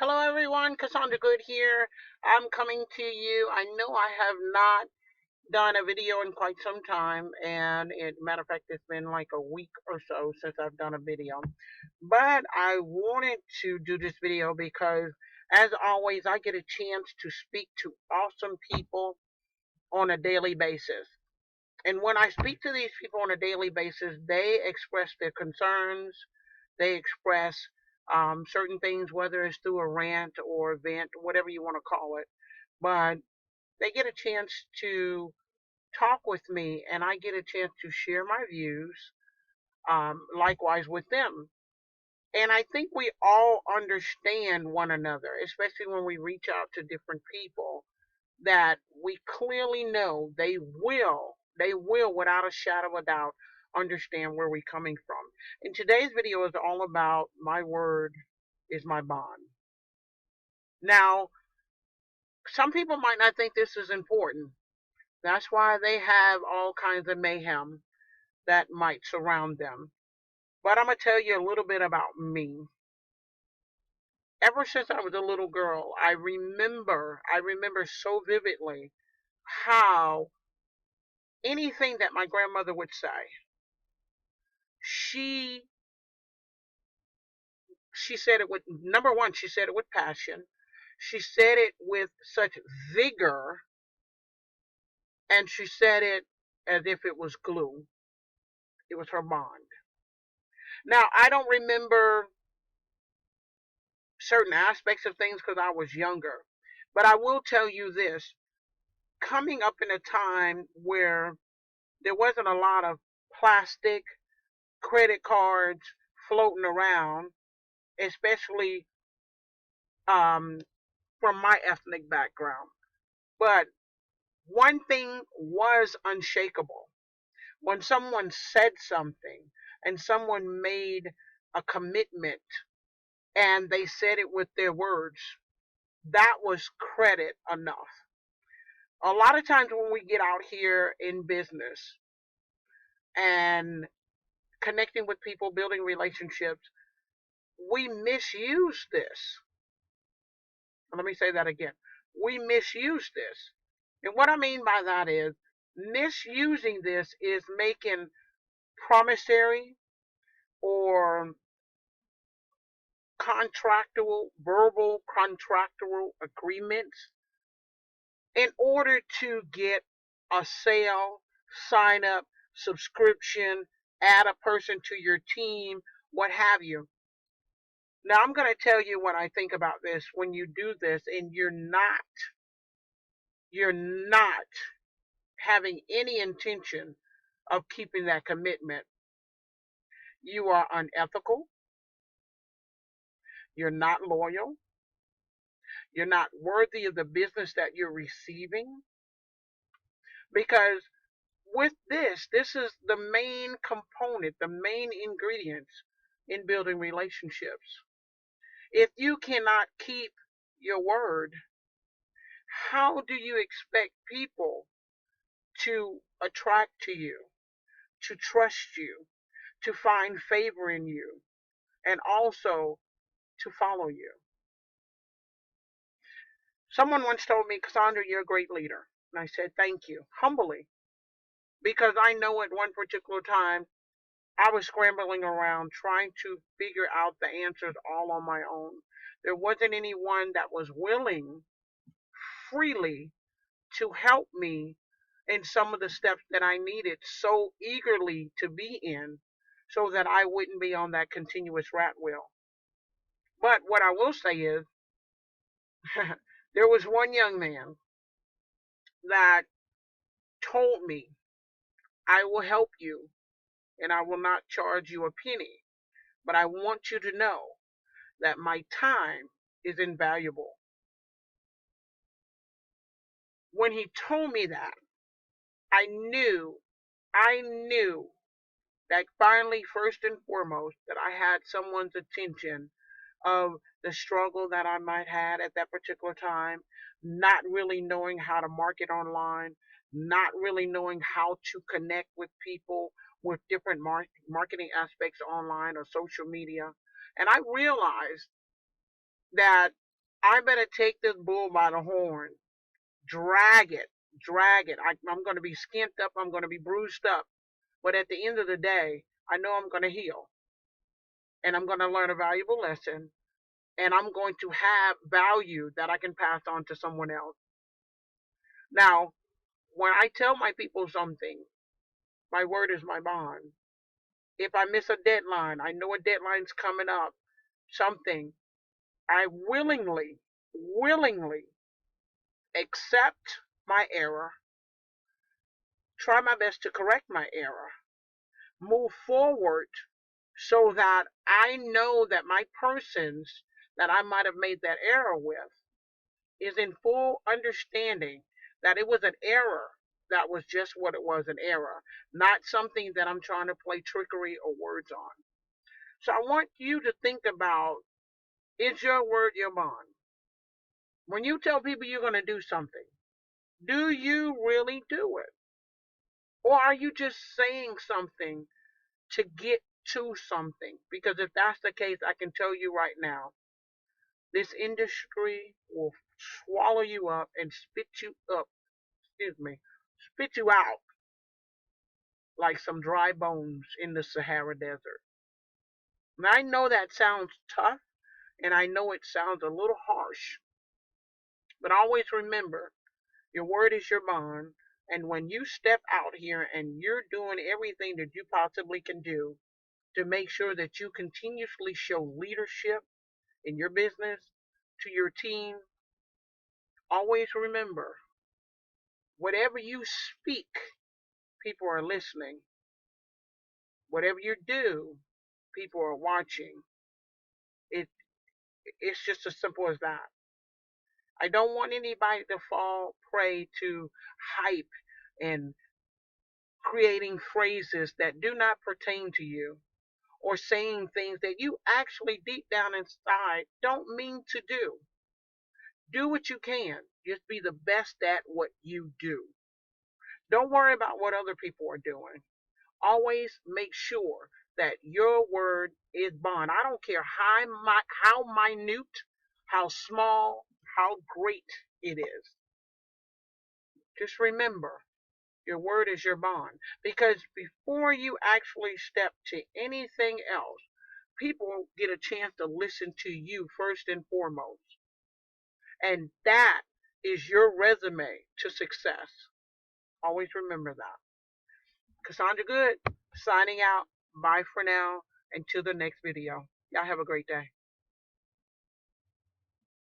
Hello everyone, Cassandra Good here. I'm coming to you. I know I have not done a video in quite some time, and matter of fact, it's been like a week or so since I've done a video. But I wanted to do this video because, as always, I get a chance to speak to awesome people on a daily basis. And when I speak to these people on a daily basis, they express their concerns, they express certain things, whether it's through a rant or vent, whatever you want to call it. But they get a chance to talk with me, and I get a chance to share my views, likewise with them. And I think we all understand one another, especially when we reach out to different people, that we clearly know they will, without a shadow of a doubt, understand where we're coming from. And today's video is all about my word is my bond. Now, some people might not think this is important. That's why they have all kinds of mayhem that might surround them. But I'm going to tell you a little bit about me. Ever since I was a little girl, I remember so vividly how anything that my grandmother would say, she she said it with, number one, she said it with passion. She said it with such vigor, and she said it as if it was glue. It was her bond. Now, I don't remember certain aspects of things because I was younger, but I will tell you this. Coming up in a time where there wasn't a lot of plastic credit cards floating around, especially from my ethnic background. But one thing was unshakable. When someone said something and someone made a commitment and they said it with their words, that was credit enough. A lot of times when we get out here in business and connecting with people, building relationships, we misuse this. Let me say that again. We misuse this. And what I mean by that is misusing this is making promissory or verbal contractual agreements in order to get a sale, sign up, subscription, add a person to your team, what have you. Now, I'm going to tell you what I think about this. When you do this and you're not having any intention of keeping that commitment, you are unethical, you're not loyal, you're not worthy of the business that you're receiving. Because with this is the main component, the main ingredients in building relationships. If you cannot keep your word, how do you expect people to attract to you, to trust you, to find favor in you, and also to follow you? Someone once told me, Cassandra, you're a great leader. And I said, thank you, humbly, because I know at one particular time I was scrambling around trying to figure out the answers all on my own. There wasn't anyone that was willing freely to help me in some of the steps that I needed so eagerly to be in so that I wouldn't be on that continuous rat wheel. But what I will say is, there was one young man that told me, I will help you and I will not charge you a penny, but I want you to know that my time is invaluable. When he told me that, I knew, I knew that finally, first and foremost, that I had someone's attention of the struggle that I might have at that particular time, not really knowing how to market online, not really knowing how to connect with people with different marketing aspects online or social media. And I realized that I better take this bull by the horn, drag it, drag it. I'm going to be skinned up, I'm going to be bruised up. But at the end of the day, I know I'm going to heal and I'm going to learn a valuable lesson and I'm going to have value that I can pass on to someone else. Now, when I tell my people something, my word is my bond. If I miss a deadline, I know a deadline's coming up, something, I willingly accept my error, try my best to correct my error, move forward so that I know that my persons that I might have made that error with is in full understanding that it was an error that was just what it was, an error, not something that I'm trying to play trickery or words on. So I want you to think about, is your word your bond? When you tell people you're going to do something, do you really do it? Or are you just saying something to get to something? Because if that's the case, I can tell you right now, this industry will swallow you up and spit you up, excuse me, spit you out like some dry bones in the Sahara Desert. And I know that sounds tough and I know it sounds a little harsh, but always remember your word is your bond. And when you step out here and you're doing everything that you possibly can do to make sure that you continuously show leadership in your business to your team, always remember whatever you speak, people are listening. Whatever you do, people are watching. It, it's just as simple as that. I don't want anybody to fall prey to hype and creating phrases that do not pertain to you or saying things that you actually deep down inside don't mean to do. Do what you can. Just be the best at what you do. Don't worry about what other people are doing. Always make sure that your word is bond. I don't care how minute, how small, how great it is. Just remember, your word is your bond. Because before you actually step to anything else, people get a chance to listen to you first and foremost. And that is your resume to success. Always remember that. Cassandra Good, signing out. Bye for now. Until the next video. Y'all have a great day.